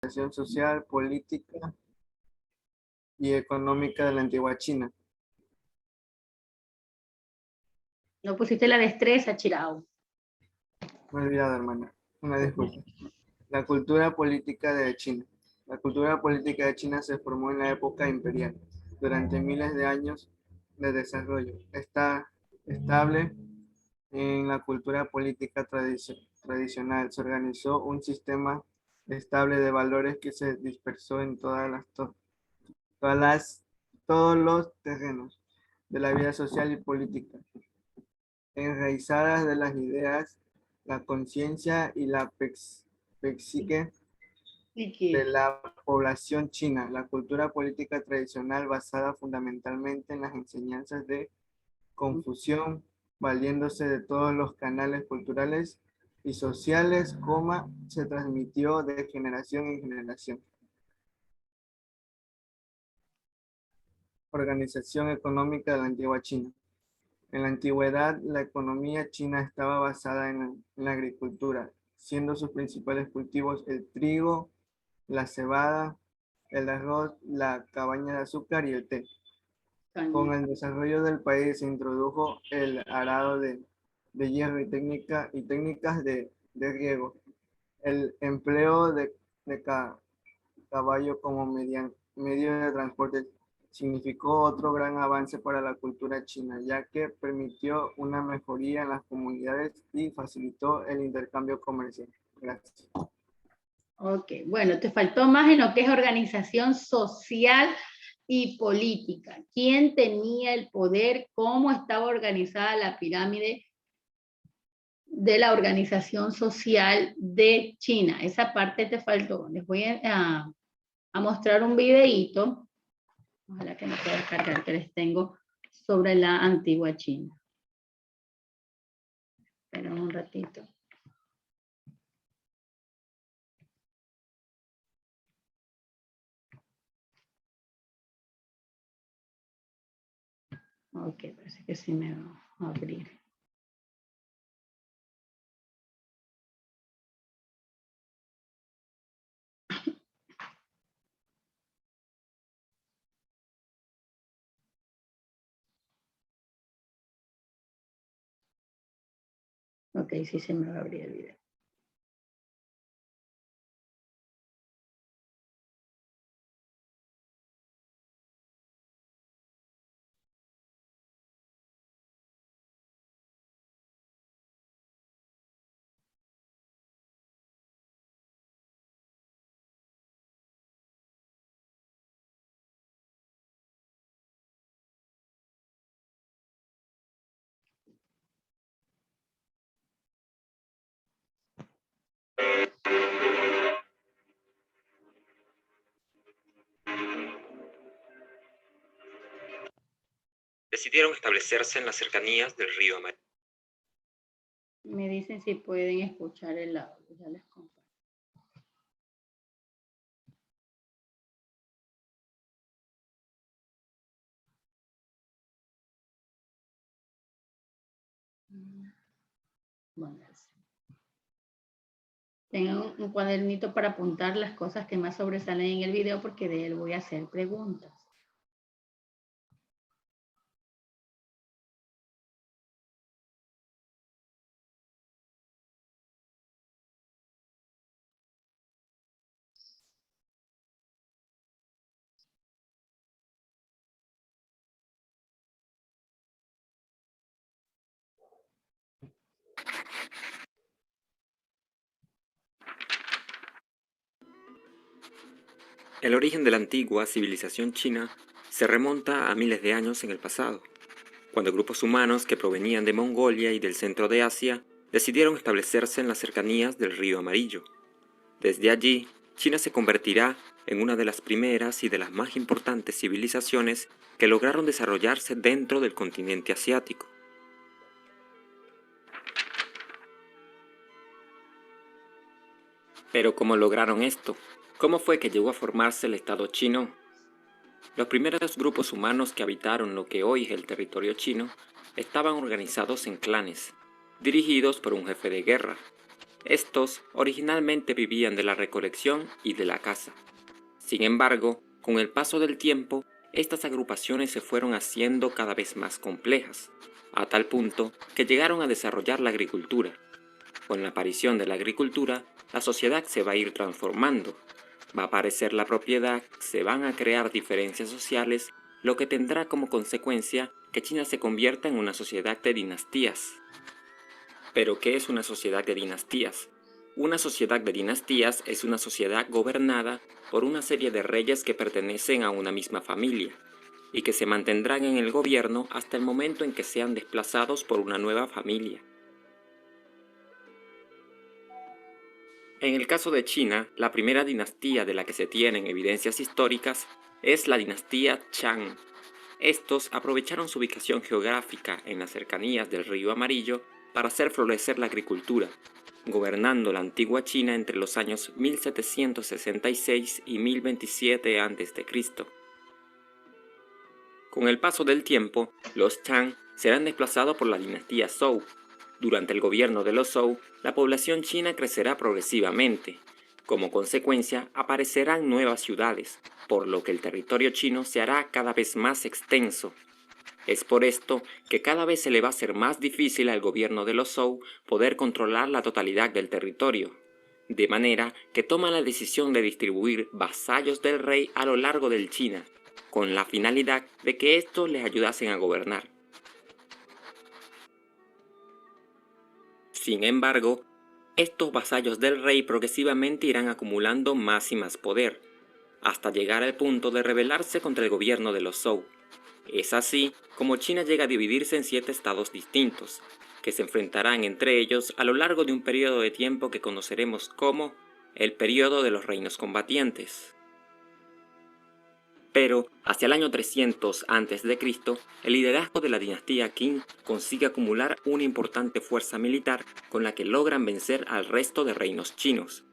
organización social, política y económica de la antigua China. No pusiste la destreza, Chirao. Me he olvidado, hermana. Una disculpa. La cultura política de China. La cultura política de China se formó en la época imperial, durante miles de años de desarrollo. Está estable en la cultura política tradicional. Se organizó un sistema estable de valores que se dispersó en todos los terrenos de la vida social y política, enraizadas de las ideas, la conciencia y la psique de la población china. La cultura política tradicional basada fundamentalmente en las enseñanzas de Confución, valiéndose de todos los canales culturales y sociales, se transmitió de generación en generación. Organización económica de la antigua China. En la antigüedad, la economía china estaba basada en la agricultura, siendo sus principales cultivos el trigo, la cebada, el arroz, la cabaña de azúcar y el té. Con el desarrollo del país se introdujo el arado de hierro y técnicas de riego. El empleo de caballo como medio de transporte significó otro gran avance para la cultura china, ya que permitió una mejoría en las comunidades y facilitó el intercambio comercial. Gracias. Ok, bueno, te faltó más en lo que es organización social y política. ¿Quién tenía el poder? ¿Cómo estaba organizada la pirámide de la organización social de China? Esa parte te faltó. Les voy a mostrar un videíto. Ojalá que me pueda cargar, que les tengo sobre la antigua China. Esperen un ratito. Ok, parece que sí me va a abrir. Ok, sí se me va a abrir el video. Decidieron establecerse en las cercanías del río Amarillo. Me dicen si pueden escuchar el audio, ya les comparto. Bueno, tengo un cuadernito para apuntar las cosas que más sobresalen en el video porque de él voy a hacer preguntas. El origen de la antigua civilización china se remonta a miles de años en el pasado, cuando grupos humanos que provenían de Mongolia y del centro de Asia decidieron establecerse en las cercanías del río Amarillo. Desde allí, China se convertirá en una de las primeras y de las más importantes civilizaciones que lograron desarrollarse dentro del continente asiático. Pero ¿cómo lograron esto? ¿Cómo fue que llegó a formarse el Estado chino? Los primeros grupos humanos que habitaron lo que hoy es el territorio chino estaban organizados en clanes, dirigidos por un jefe de guerra. Estos originalmente vivían de la recolección y de la caza. Sin embargo, con el paso del tiempo, estas agrupaciones se fueron haciendo cada vez más complejas, a tal punto que llegaron a desarrollar la agricultura. Con la aparición de la agricultura, la sociedad se va a ir transformando. Va a aparecer la propiedad, se van a crear diferencias sociales, lo que tendrá como consecuencia que China se convierta en una sociedad de dinastías. ¿Pero qué es una sociedad de dinastías? Una sociedad de dinastías es una sociedad gobernada por una serie de reyes que pertenecen a una misma familia y que se mantendrán en el gobierno hasta el momento en que sean desplazados por una nueva familia. En el caso de China, la primera dinastía de la que se tienen evidencias históricas es la dinastía Shang. Estos aprovecharon su ubicación geográfica en las cercanías del río Amarillo para hacer florecer la agricultura, gobernando la antigua China entre los años 1766 y 1027 a.C. Con el paso del tiempo, los Shang serán desplazados por la dinastía Zhou. Durante el gobierno de los Zhou, la población china crecerá progresivamente. Como consecuencia, aparecerán nuevas ciudades, por lo que el territorio chino se hará cada vez más extenso. Es por esto que cada vez se le va a ser más difícil al gobierno de los Zhou poder controlar la totalidad del territorio, de manera que toman la decisión de distribuir vasallos del rey a lo largo del China, con la finalidad de que estos les ayudasen a gobernar. Sin embargo, estos vasallos del rey progresivamente irán acumulando más y más poder, hasta llegar al punto de rebelarse contra el gobierno de los Zhou. Es así como China llega a dividirse en 7 estados distintos, que se enfrentarán entre ellos a lo largo de un periodo de tiempo que conoceremos como el periodo de los reinos combatientes. Pero, hacia el año 300 a.C., el liderazgo de la dinastía Qin consigue acumular una importante fuerza militar con la que logran vencer al resto de reinos chinos.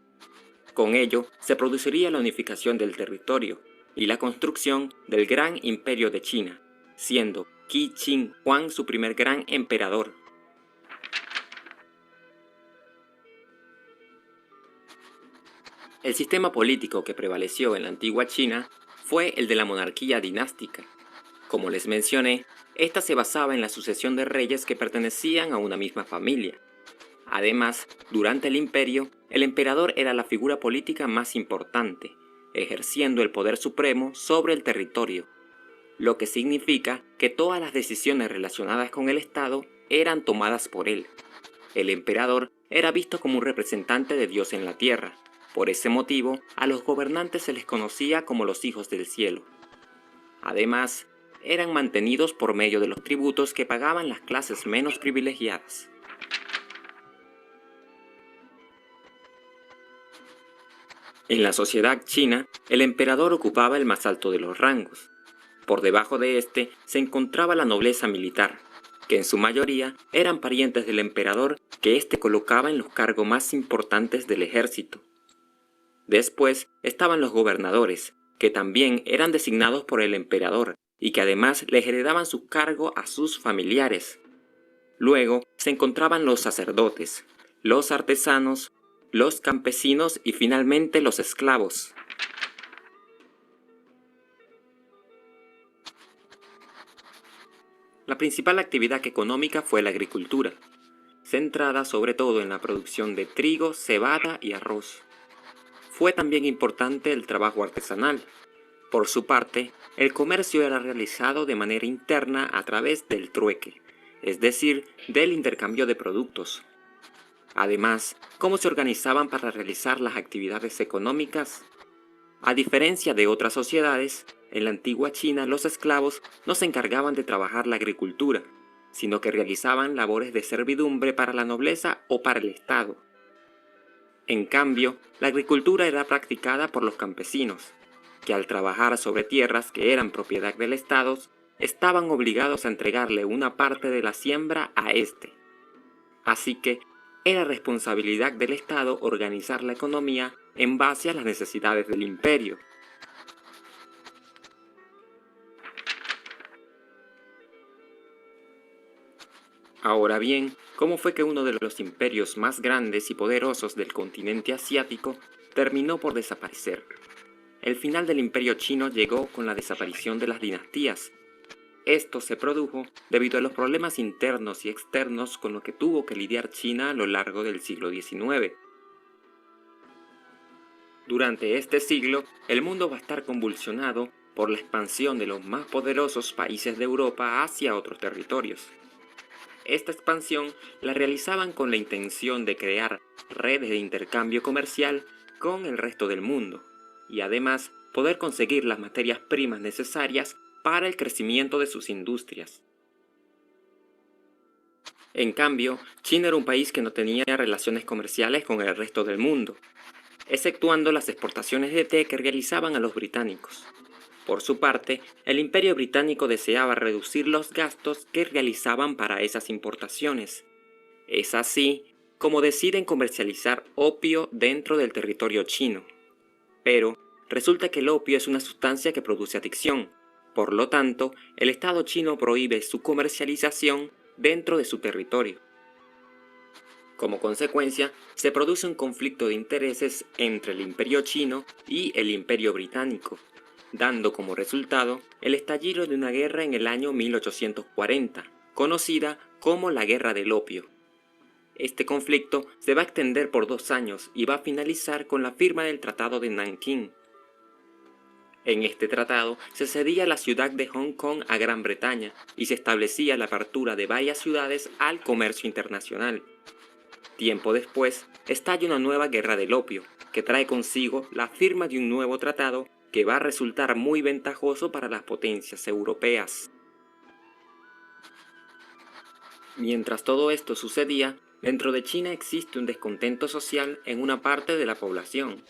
Con ello, se produciría la unificación del territorio y la construcción del Gran Imperio de China, siendo Qi Shi Huang su primer gran emperador. El sistema político que prevaleció en la antigua China fue el de la monarquía dinástica. Como les mencioné, esta se basaba en la sucesión de reyes que pertenecían a una misma familia. Además, durante el imperio, el emperador era la figura política más importante, ejerciendo el poder supremo sobre el territorio, lo que significa que todas las decisiones relacionadas con el Estado eran tomadas por él. El emperador era visto como un representante de Dios en la tierra. Por ese motivo, a los gobernantes se les conocía como los hijos del cielo. Además, eran mantenidos por medio de los tributos que pagaban las clases menos privilegiadas. En la sociedad china, el emperador ocupaba el más alto de los rangos. Por debajo de este se encontraba la nobleza militar, que en su mayoría eran parientes del emperador que éste colocaba en los cargos más importantes del ejército. Después estaban los gobernadores, que también eran designados por el emperador y que además les heredaban su cargo a sus familiares. Luego se encontraban los sacerdotes, los artesanos, los campesinos y finalmente los esclavos. La principal actividad económica fue la agricultura, centrada sobre todo en la producción de trigo, cebada y arroz. Fue también importante el trabajo artesanal. Por su parte, el comercio era realizado de manera interna a través del trueque, es decir, del intercambio de productos. Además, ¿cómo se organizaban para realizar las actividades económicas? A diferencia de otras sociedades, en la antigua China los esclavos no se encargaban de trabajar la agricultura, sino que realizaban labores de servidumbre para la nobleza o para el Estado. En cambio, la agricultura era practicada por los campesinos, que al trabajar sobre tierras que eran propiedad del Estado, estaban obligados a entregarle una parte de la siembra a éste. Así que era responsabilidad del Estado organizar la economía en base a las necesidades del imperio. Ahora bien, cómo fue que uno de los imperios más grandes y poderosos del continente asiático terminó por desaparecer. El final del imperio chino llegó con la desaparición de las dinastías. Esto se produjo debido a los problemas internos y externos con los que tuvo que lidiar China a lo largo del siglo XIX. Durante este siglo, el mundo va a estar convulsionado por la expansión de los más poderosos países de Europa hacia otros territorios. Esta expansión la realizaban con la intención de crear redes de intercambio comercial con el resto del mundo, y además poder conseguir las materias primas necesarias para el crecimiento de sus industrias. En cambio, China era un país que no tenía relaciones comerciales con el resto del mundo, exceptuando las exportaciones de té que realizaban a los británicos. Por su parte, el Imperio Británico deseaba reducir los gastos que realizaban para esas importaciones. Es así como deciden comercializar opio dentro del territorio chino. Pero resulta que el opio es una sustancia que produce adicción. Por lo tanto, el Estado chino prohíbe su comercialización dentro de su territorio. Como consecuencia, se produce un conflicto de intereses entre el Imperio chino y el Imperio británico, dando como resultado el estallido de una guerra en el año 1840, conocida como la Guerra del Opio. Este conflicto se va a extender por 2 años y va a finalizar con la firma del Tratado de Nankín. En este tratado se cedía la ciudad de Hong Kong a Gran Bretaña y se establecía la apertura de varias ciudades al comercio internacional. Tiempo después, estalla una nueva guerra del opio, que trae consigo la firma de un nuevo tratado que va a resultar muy ventajoso para las potencias europeas. Mientras todo esto sucedía, dentro de China existe un descontento social en una parte de la población,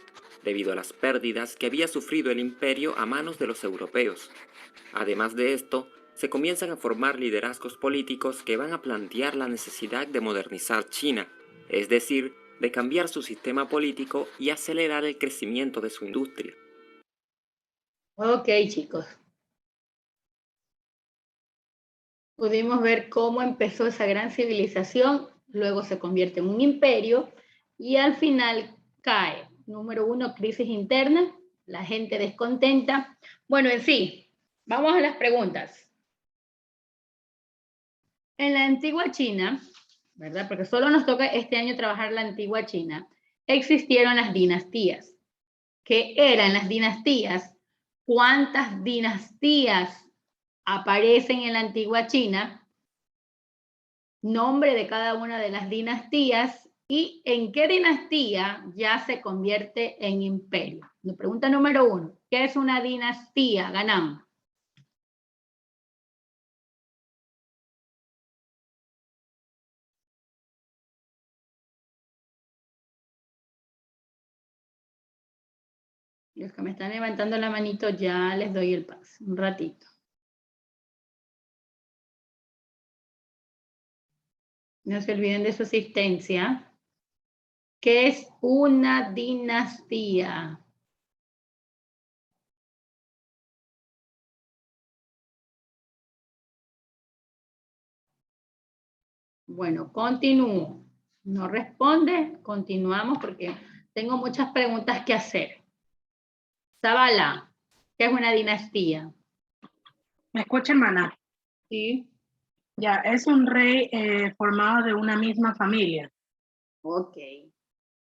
debido a las pérdidas que había sufrido el imperio a manos de los europeos. Además de esto, se comienzan a formar liderazgos políticos que van a plantear la necesidad de modernizar China, es decir, de cambiar su sistema político y acelerar el crecimiento de su industria. Ok, chicos. Pudimos ver cómo empezó esa gran civilización, luego se convierte en un imperio y al final cae. Número 1, crisis interna, la gente descontenta. Bueno, en sí, vamos a las preguntas. En la antigua China, ¿verdad? Porque solo nos toca este año trabajar la antigua China, existieron las dinastías. ¿Qué eran las dinastías? ¿Cuántas dinastías aparecen en la antigua China? Nombre de cada una de las dinastías y en qué dinastía ya se convierte en imperio. La pregunta número 1, ¿qué es una dinastía? Ganamos. Los que me están levantando la manito ya les doy el paso, un ratito. No se olviden de su asistencia. ¿Qué es una dinastía? Bueno, continúo. No responde, continuamos porque tengo muchas preguntas que hacer. Zabala, ¿qué es una dinastía? ¿Me escucha, hermana? Sí. Ya, es un rey formado de una misma familia. Ok.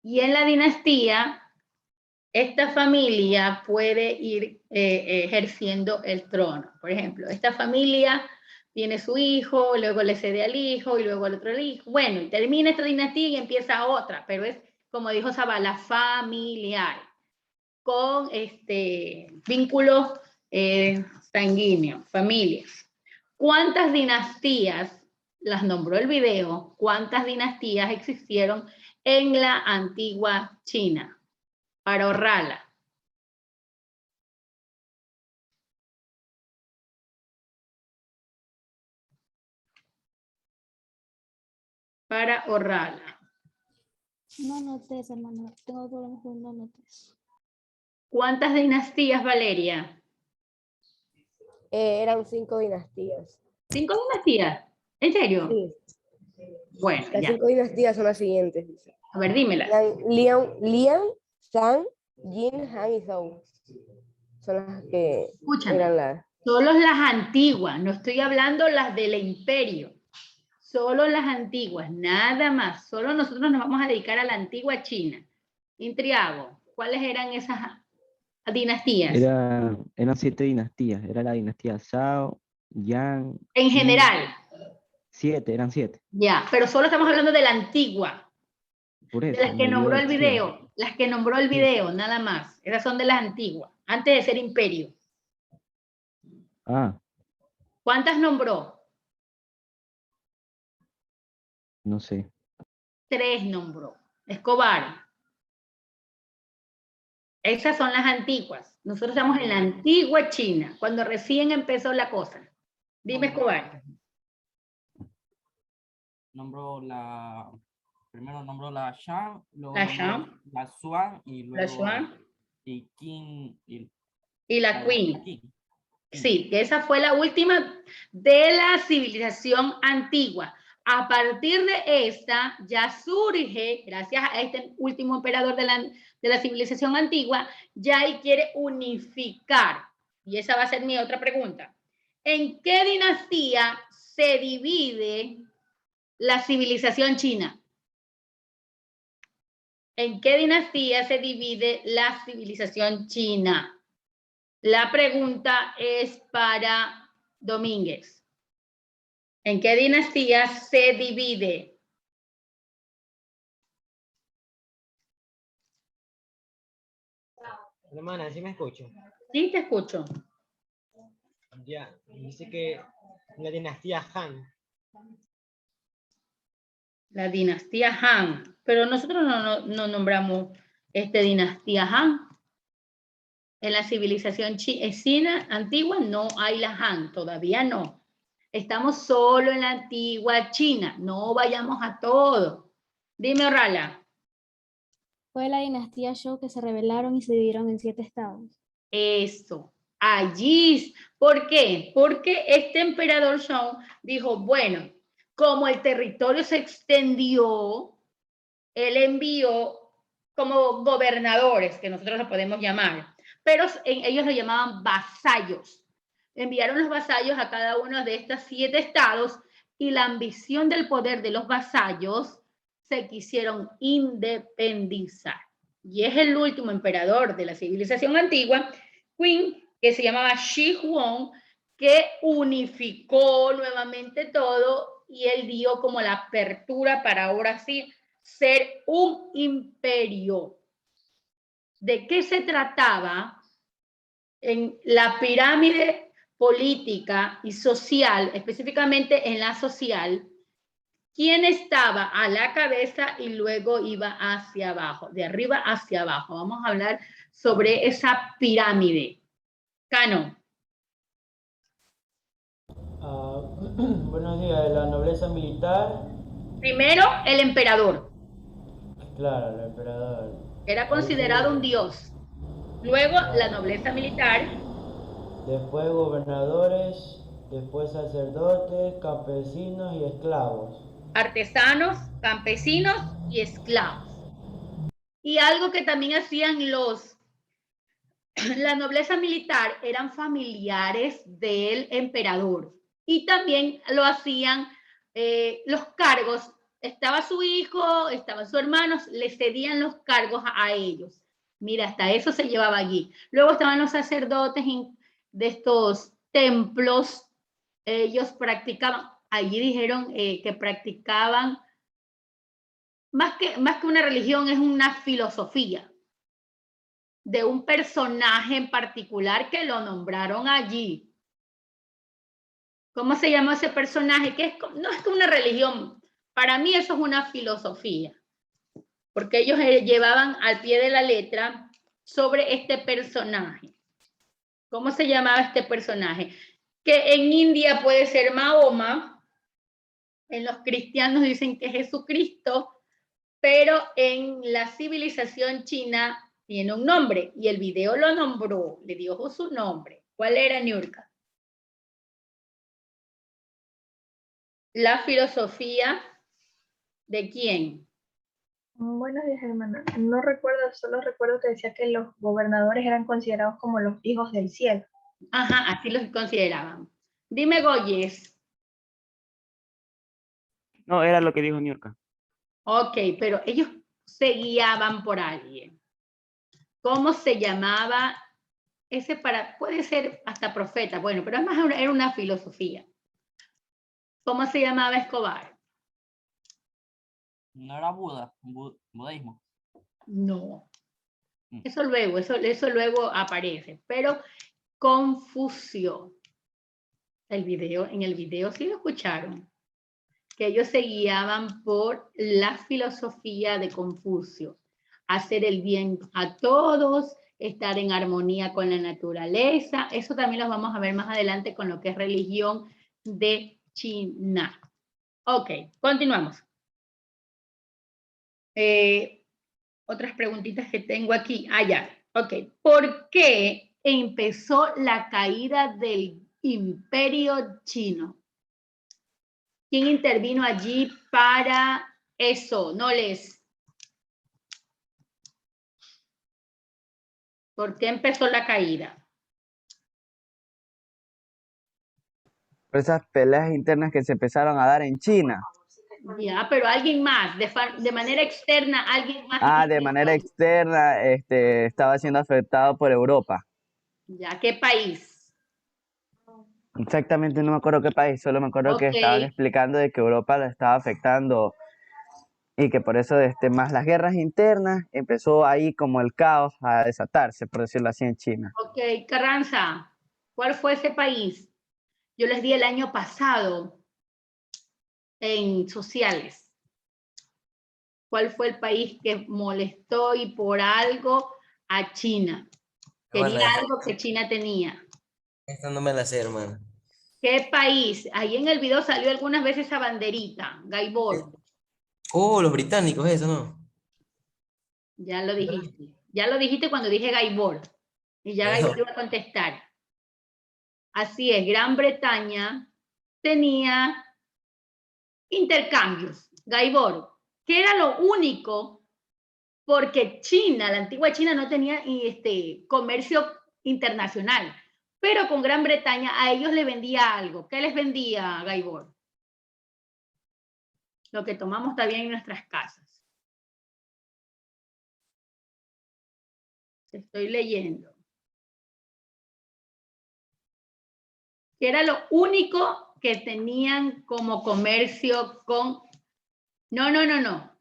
Y en la dinastía, esta familia puede ir ejerciendo el trono. Por ejemplo, esta familia tiene su hijo, luego le cede al hijo y luego al otro hijo. Bueno, y termina esta dinastía y empieza otra, pero es, como dijo Zabala, familiar, con vínculos sanguíneos, familias. ¿Cuántas dinastías, las nombró el video, cuántas dinastías existieron en la antigua China? Para ahorrarla. Para ahorrarla. No notes, hermano. Tengo problemas con no notes. ¿Cuántas dinastías, Valeria? Eran 5 dinastías. ¿5 dinastías? ¿En serio? Sí. Bueno, Las ya. 5 dinastías son las siguientes. Dice. A ver, dímelas. Lian, San, Yin, Han y Zhou. Son las que Escúchame. eran las... Solo las antiguas, no estoy hablando las del imperio. Solo las antiguas, nada más. Solo nosotros nos vamos a dedicar a la antigua China. Intriago, ¿cuáles eran esas dinastías? Eran 7 dinastías. Era la dinastía Zhao, Yang. En Qin. general. 7, eran 7. Ya, pero solo estamos hablando de la antigua. Por De eso. las que nombró el video. Las que nombró el Sí. video, nada más. Esas son de las antiguas, antes de ser imperio. Ah, ¿Cuántas nombró? no sé. 3 nombró. Escobar. Esas son las antiguas. Nosotros estamos en la antigua China, cuando recién empezó la cosa. Dime, Escobar. Primero nombró la Shang, luego La nombró Shang. la Xuan y luego La Xuan. y Qin Y la Queen. Qin. Sí, que esa fue la última de la civilización antigua. A partir de esta ya surge, gracias a este último emperador de la civilización antigua, ya él quiere unificar. Y esa va a ser mi otra pregunta. ¿En qué dinastía se divide la civilización china? ¿En qué dinastía se divide la civilización china? La pregunta es para Domínguez. ¿En qué dinastía se divide? Hermana, ¿sí me escucho? Sí, te escucho. Ya, dice que la dinastía Han. La dinastía Han. Pero nosotros no nombramos dinastía Han. En la civilización china antigua no hay la Han, todavía no. Estamos solo en la antigua China, no vayamos a todo. Dime, Orala. Fue la dinastía Zhou que se rebelaron y se dividieron en 7 estados. Eso, allí. ¿Por qué? Porque este emperador Zhou dijo, bueno, como el territorio se extendió, él envió como gobernadores, que nosotros los podemos llamar, pero ellos lo llamaban vasallos. Enviaron los vasallos a cada uno de estos 7 estados y la ambición del poder de los vasallos se quisieron independizar. Y es el último emperador de la civilización antigua, Qin, que se llamaba Shi Huang, que unificó nuevamente todo y él dio como la apertura para ahora sí ser un imperio. ¿De qué se trataba? En la pirámide política y social, específicamente en la social, ¿quién estaba a la cabeza y luego iba hacia abajo? De arriba hacia abajo. Vamos a hablar sobre esa pirámide. Cano. Buenos días, la nobleza militar. Primero, el emperador. Claro, el emperador. Era considerado un dios. Luego, la nobleza militar. Después gobernadores, después sacerdotes, campesinos y esclavos. Artesanos, campesinos y esclavos. Y algo que también hacían la nobleza militar eran familiares del emperador. Y también lo hacían los cargos. Estaba su hijo, estaban sus hermanos, le cedían los cargos a ellos. Mira, hasta eso se llevaba allí. Luego estaban los sacerdotes de estos templos. Ellos practicaban, allí dijeron que practicaban, más que una religión, es una filosofía de un personaje en particular que lo nombraron allí. ¿Cómo se llama ese personaje? Que no es como una religión. Para mí eso es una filosofía. Porque ellos llevaban al pie de la letra sobre este personaje. ¿Cómo se llamaba este personaje? Que en India puede ser Mahoma, en los cristianos dicen que es Jesucristo, pero en la civilización china tiene un nombre, y el video lo nombró, le dio su nombre. ¿Cuál era, Niurka? La filosofía ¿De quién? Buenos días, hermana. No recuerdo, solo recuerdo que decía que los gobernadores eran considerados como los hijos del cielo. Ajá, así los consideraban. Dime, Goyes. No, era lo que dijo Niurka. Ok, pero ellos se guiaban por alguien. ¿Cómo se llamaba ese puede ser hasta profeta, bueno, pero además era una filosofía. ¿Cómo se llamaba Escobar? No era Buda, budismo. No. Eso luego aparece, pero Confucio. En el video sí lo escucharon, que ellos se guiaban por la filosofía de Confucio, hacer el bien a todos, estar en armonía con la naturaleza. Eso también lo vamos a ver más adelante con lo que es religión de China. Ok, continuamos. Otras preguntitas que tengo aquí. Ya. Ok. ¿Por qué empezó la caída del Imperio Chino? ¿Quién intervino allí para eso? No les. ¿Por qué empezó la caída? Por esas peleas internas que se empezaron a dar en China. Ya, pero alguien más, de manera externa, alguien más. De manera externa, estaba siendo afectado por Europa. Ya, ¿qué país? Exactamente no me acuerdo qué país, solo me acuerdo que estaban explicando de que Europa lo estaba afectando y que por eso más las guerras internas empezó ahí como el caos a desatarse, por decirlo así, en China. Ok, Carranza, ¿cuál fue ese país? Yo les di el año pasado en sociales. ¿Cuál fue el país que molestó y por algo a China? Quería algo que China tenía. Esta no me la sé, hermano. ¿Qué país? Ahí en el video salió algunas veces esa banderita, Gaibor. Oh, los británicos, eso, ¿no? Ya lo dijiste. Ya lo dijiste cuando dije Gaibor. Y ya Gaibor iba a contestar. Así es, Gran Bretaña tenía intercambios. Gaibor, que era lo único, porque China, la antigua China, no tenía comercio internacional, pero con Gran Bretaña a ellos le vendía algo. ¿Qué les vendía, Gaibor? Lo que tomamos también en nuestras casas. Estoy leyendo. Que era lo único que tenían como comercio con... No.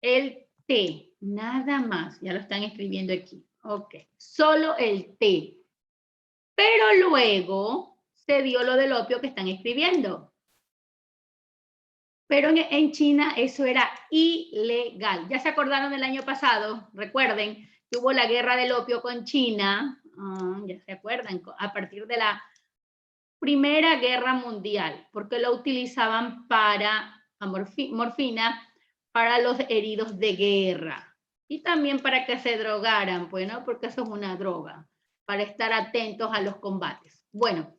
El té, nada más. Ya lo están escribiendo aquí. Ok, solo el té. Pero luego se dio lo del opio que están escribiendo. Pero en China eso era ilegal. ¿Ya se acordaron del año pasado? Recuerden que hubo la guerra del opio con China. Ya se acuerdan, a partir de la Primera Guerra Mundial, porque lo utilizaban para morfina para los heridos de guerra y también para que se drogaran, pues, ¿no? Porque eso es una droga, para estar atentos a los combates. Bueno,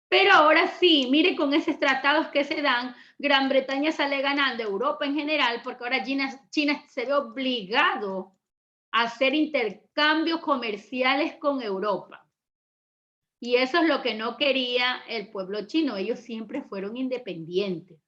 pero ahora sí, mire con esos tratados que se dan, Gran Bretaña sale ganando, Europa en general, porque ahora China se ve obligado a hacer intercambios comerciales con Europa. Y eso es lo que no quería el pueblo chino. Ellos siempre fueron independientes.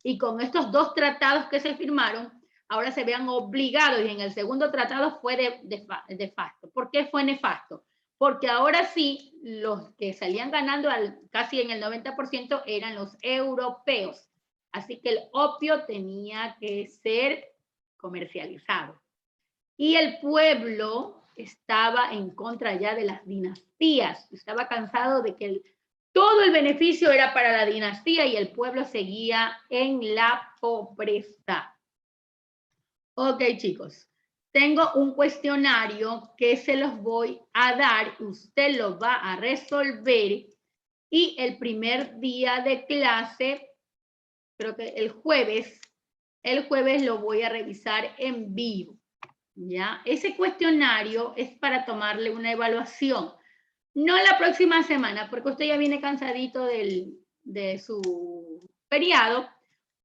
Y con estos dos tratados que se firmaron, ahora se vean obligados. Y en el segundo tratado fue nefasto. ¿Por qué fue nefasto? Porque ahora sí, los que salían ganando casi en el 90% eran los europeos. Así que el opio tenía que ser comercializado. Y el pueblo estaba en contra ya de las dinastías, estaba cansado de que todo el beneficio era para la dinastía y el pueblo seguía en la pobreza. Ok, chicos, tengo un cuestionario que se los voy a dar, usted lo va a resolver y el primer día de clase, creo que el jueves lo voy a revisar en vivo. ¿Ya? Ese cuestionario es para tomarle una evaluación. No la próxima semana, porque usted ya viene cansadito de su feriado,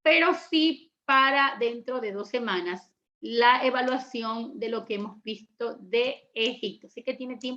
pero sí para dentro de 2 semanas la evaluación de lo que hemos visto de Egipto. Así que tiene tiempo